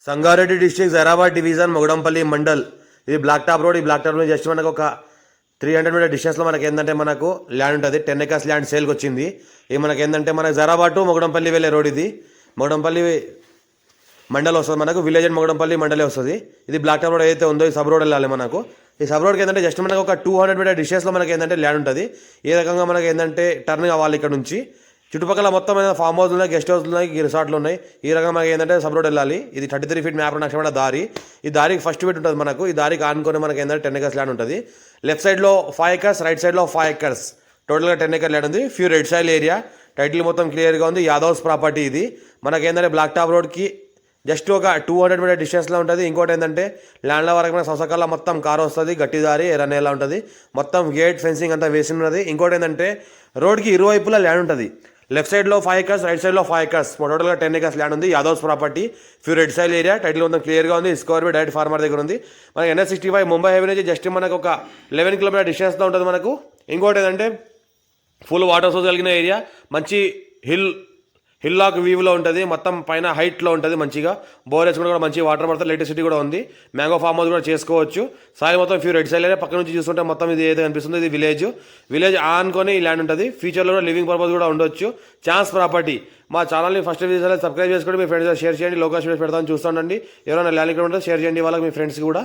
Sangareddy district Zaheerabad division Mogudampally mandal. ఇది black top road. ఈ black top road just మనకు ఒక 300 మీటర్ డిస్టెన్స్లో మనకి ఏంటంటే మనకు ల్యాండ్ ఉంటుంది. 10 acres ల్యాండ్ సేల్కి వచ్చింది. ఇది మనకి ఏంటంటే మనకు జైరాబాద్ టు మొగడంపల్లి వెళ్ళే రోడ్. ఇది మొగడంపల్లి మండల్ వస్తుంది, మనకు విలేజ్ అండ్ మొగడంపల్లి మండలే వస్తుంది. ఇది బ్లాక్ టాప్ రోడ్ ఏదైతే ఉందో ఈ సబ్ రోడ్ వెళ్ళాలి మనకు. ఈ సబ్ రోడ్కి ఏంటంటే జస్ట్ మనకు ఒక 200 మీటర్ డిస్టెన్స్లో మనకి ఏంటంటే ల్యాండ్ ఉంటుంది. ఏ రకంగా మనకి ఏంటంటే టర్న్ కావాలి ఇక్కడ నుంచి. చుట్టుపక్కల మొత్తం ఫామ్ హౌస్ ఉన్నాయి, గెస్ట్ హౌస్లు ఉన్నాయి, రిసార్ట్లు ఉన్నాయి. ఈ రకంగా మనకి ఏంటంటే సబ్ రోడ్ వెళ్ళాలి. ఇది 33 feet మ్యాప్ నక్షమైన దారి. ఈ దారికి ఫస్ట్ బిట్ ఉంటుంది మనకు. ఈ దారికి ఆనుకొని మనకి ఏంటంటే 10 acres ల్యాండ్ ఉంటుంది. లెఫ్ట్ సైడ్లో 5 acres, రైట్ సైడ్లో 5 acres, టోటల్గా 10 acre ల్యాండ్ ఉంది. Few red సైల్ area. టైటిల్ మొత్తం క్లియర్గా ఉంది. యాదవ్స్ ప్రాపర్టీ ఇది. మనకి ఏంటంటే బ్లాక్ టాప్ రోడ్కి జస్ట్ ఒక 200 మీటర్ డిస్టెన్స్లో ఉంటుంది. ఇంకోటి ఏంటంటే ల్యాండ్ల వరకు మన సంవత్సరాల మొత్తం కారు వస్తుంది, గట్టి దారి ఎర్రనేలా ఉంటుంది. మొత్తం గేట్ ఫెన్సింగ్ అంతా వేసి ఉన్నది. ఇంకోటి ఏంటంటే రోడ్కి ఇరువైపులా ల్యాండ్ ఉంటుంది. లెఫ్ట్ సైడ్లో 5 acres, రైట్ సైడ్లో 5 acres, టోటల్గా 10 acres ల్యాండ్ ఉంది. Yadavs property, few red సైల్ area. Title మొత్తం క్లియర్గా ఉంది. స్క్వేర్ డైరెక్ట్ ఫార్మర్ దగ్గర ఉంది. మనకి NH65 ముంబై హైవే నుంచి జస్ట్ మనకు ఒక 11 kilometer డిస్టెన్స్లో ఉంటుంది మనకు. ఇంకోటి ఏంటంటే ఫుల్ వాటర్ సోర్స్ కలిగిన ఏరియా. మంచి హిల్ లాక్ వ్యూలో ఉంటుంది. మొత్తం పైన హైట్లో ఉంటుంది. మంచిగా బోర్ వేసుకుంటే కూడా మంచి వాటర్ పడుతుంది. ఎలక్ట్రిసిటీ కూడా ఉంది. మ్యాంగో ఫామ్ హౌస్ కూడా చేసుకోవచ్చు. సాయి మొత్తం ఫ్యూ రెడ్ సైల్ ఏరియా. పక్క నుంచి చూస్తుంటే మొత్తం ఇది ఏదో కనిపిస్తుంది. ఇది విలేజ్ ఆనుకొని ఈ ల్యాండ్ ఉంటుంది. ఫ్యూచర్లో కూడా లివింగ్ పర్పస్ కూడా ఉండొచ్చు. Chance property. మా ఛానల్ని ఫస్ట్ విజిట్ సబ్స్క్రైబ్ చేసుకొని మీ ఫ్రెండ్స్ షేర్ చేయండి. లోకల్ స్టూడియోస్ పెడతామని చూస్తుండండి. ఎవరైనా ల్యాండ్ ఇక్కడ ఉంటే షేర్ చేయండి వాళ్ళకి, మీ ఫ్రెండ్స్కి కూడా.